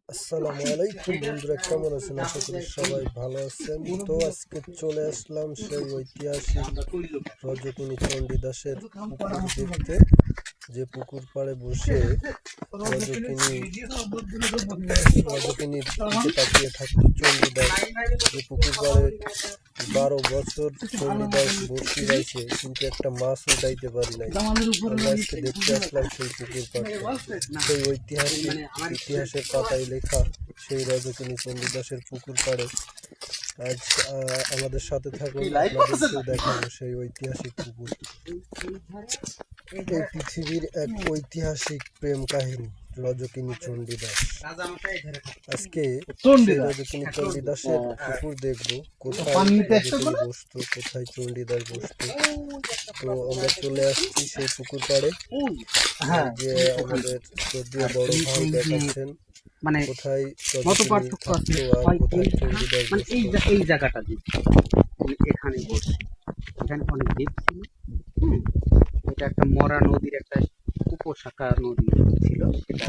আসসালামু আলাইকুম বন্ধুরা, কেমন আছেন? আশা করি সবাই ভালো আছেন। তো আজকে চলে আসলাম সেই ঐতিহাসিক রজকিনী চণ্ডীদাসের পুকুর দেখতে, যে পুকুর পাড়ে বসে রজকিনীর দিকে তাকিয়ে থাকতো চণ্ডীদাস। যে পুকুর পাড়ে 12 বছর চণ্ডীদাস বসে রয়েছে, কিন্তু একটা মাছ উঠাইতে পারি নাই। আমরা আজকে দেখতে আসলাম সেই পুকুর পাড়টা, সেই ঐতিহাসিক ইতিহাসের পাতায় লেখা সেই রজকিনী চণ্ডীদাসের পুকুর পাড়ে। আজ আমাদের সাথে থাকুন, আপনাদেরকেও দেখাবো সেই ঐতিহাসিক পুকুর। এই পৃথিবীর এক ঐতিহাসিক প্রেম কাহিনী রজকিনী চণ্ডীদাস। আজকে সেই রজকিনী চণ্ডীদাসের পুকুর দেখবো, কোথায় রজকিনী বসতো, কোথায় চণ্ডীদাস বসতো। তো আমরা চলে আসছি সেই পুকুর পাড়ে, যে আমাদের শ্রদ্ধেয় বড় ভাই দেখাচ্ছেন মানে কোথায় কত পার্থক্য আছে মানে এই জায়গাটা এখানে বসে এখানে অনেক দ্বীপ ছিল। এটা একটা মরা নদীর একটা উপশাখা নদী ছিল সেটা।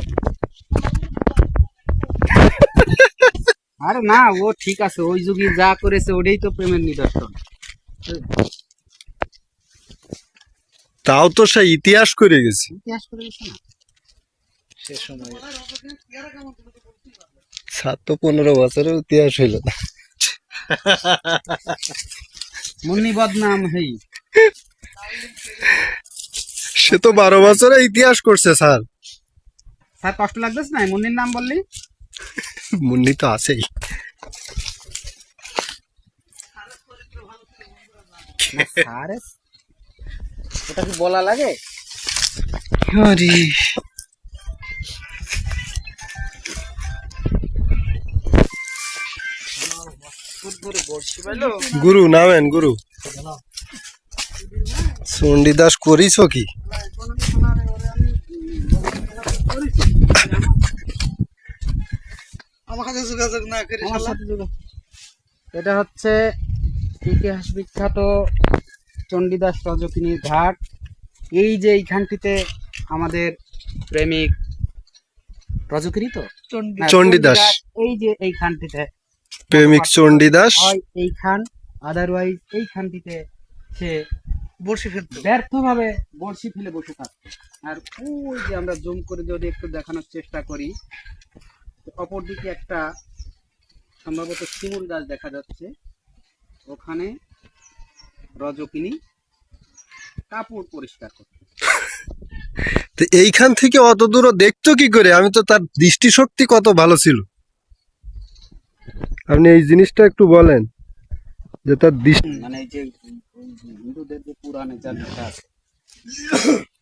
আরে না, ও ঠিক আছে, ওই যুগে যা করেছে ওটাই তো প্রেমের নিদর্শন। তাও তো সে ইতিহাস করে গেছে। ইতিহাস করে গেছে না সে সময় 15 বছরের ইতিহাস হইল না। মুন্নি বদনাম হেই, সে তো 12 বছরের ইতিহাস করছে স্যার। স্যার কষ্ট লাগতেছে না মুন্নির নাম বললি? মুন্নি তো আছেই। স্যার ওটা কি বলা লাগে? আরে গুরু নামেন, গুরু চণ্ডীদাস করিস কি? এটা হচ্ছে ইতিহাস বিখ্যাত চণ্ডীদাস রজকিনীর ঘাট। এই যে এইখানটিতে আমাদের প্রেমিক রজকিনী তো চণ্ডীদাস, এই যে এইখানটিতে প্রেমিক চণ্ডীদাস হয় এইখান, আদারওয়াইজ এইখানটিতে সে বড়শি ফেলতো, ব্যর্থভাবে বড়শি ফেলে বসে থাকতো। আর ওই যে আমরা জুম করে যদি একটু দেখানোর চেষ্টা করি, অপরদিকে একটা সম্ভবত শিমুল গাছ দেখা যাচ্ছে, ওখানে রজকিনী কাপড় পরিষ্কার করতে। তো এইখান থেকে অত দূর দেখতো কি করে? আমি তো তার দৃষ্টিশক্তি কত ভালো ছিল, আপনি এই জিনিসটা একটু বলেন যে তার দৃষ্টি। মানে এই যে হিন্দুদের যে পুরাণে যা লেখা আছে,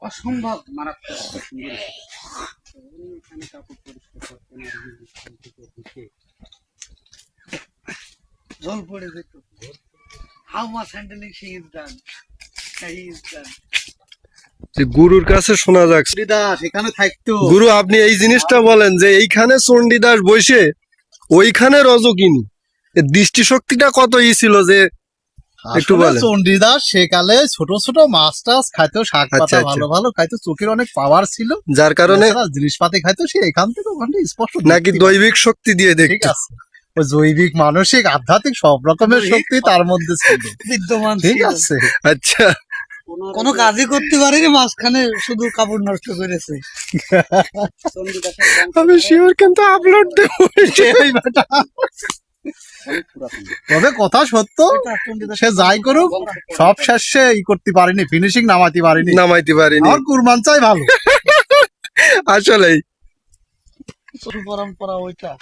অসম্ভব মারাত্মক সুন্দর। এখানে কাপড় পরিষ্কার করতেন, এখান থেকে ঢুকে জল পড়ে যেত। How much handling she is done, he is done. যে গুরুর কাছে শোনা যাক, চণ্ডীদাস এখানে থাকতো। গুরু আপনি এই জিনিসটা বলেন যে এইখানে চণ্ডীদাস বসে ওইখানে রজকিনী, এর দৃষ্টিশক্তিটা কত ছিল যে একটু বলেন। চণ্ডীদাস সেকালে ছোট ছোট মাছ টাছ খাইতো, শাক পাতা ভালো ভালো খাইতো, চোখের অনেক পাওয়ার ছিল, যার কারণে জিনিসপাতি খাইতো। সে এখান থেকে ওখানে স্পষ্ট নাকি দৈবিক শক্তি দিয়ে ঠিক দেখতো। আছে, ওই জৈবিক মানসিক আধ্যাত্মিক সব রকমের শক্তি তার মধ্যে ছিল বিদ্যমান, ঠিক আছে। আচ্ছা, কোনো কাজই করতে পারেনি, মাঝখানে শুধু কাপড় নষ্ট করেছে। আমি শিওর কিন্তু আপলোড দেবো। তবে কথা সত্য, সে যাই করুক সব শেষে ই করতে পারিনি, ফিনিশিং নামাতে পারিনি, নামাইতে পারিনি। আর কুরবান চাই ভালো। আসলেই পরম্পরা ওইটা,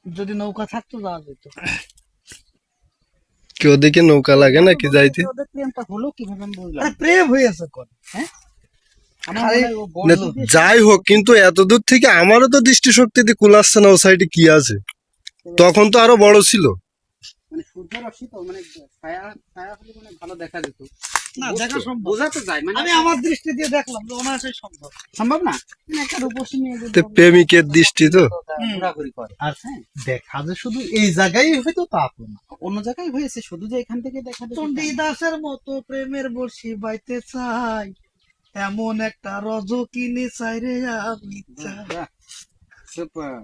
যদি নৌকা থাকতো যাওয়া যেত। কেউ দেখে নৌকা লাগে নাকি যাইতে? প্রেমটা হলো কিভাবে আমি বুঝলাম? প্রেম হয়েছে কোন, হ্যাঁ না, যাই হোক, কিন্তু এত দূর থেকে আমারও তো দৃষ্টিশক্তিতে কুলাচ্ছে না ও সাইডে কি আছে। তখন তো আরো বড় ছিল। মানে সূর্য রশ্মি তো, মানে ছায়া ছায়া হলে মানে ভালো দেখা যেত না, দেখা সম্ভব, বোঝাতে যায়। মানে আমি আমার দৃষ্টি দিয়ে দেখলাম যে অনায়াসই সম্ভব, সম্ভব না। মানে একটা রূপসী মেয়ে যদি প্রেমিকের দৃষ্টি তো ঘোরাঘুরি করে, আর দেখা যে শুধু এই জায়গায় হয়তো তা তো না, অন্য জায়গায় হয়েছে, শুধু যে এখান থেকে দেখা যায়। চণ্ডীদাসের মতো প্রেমের বর্ষি বাইতে চাই, এমন একটা রজকিনী চাই রে আমি চাই। সুপার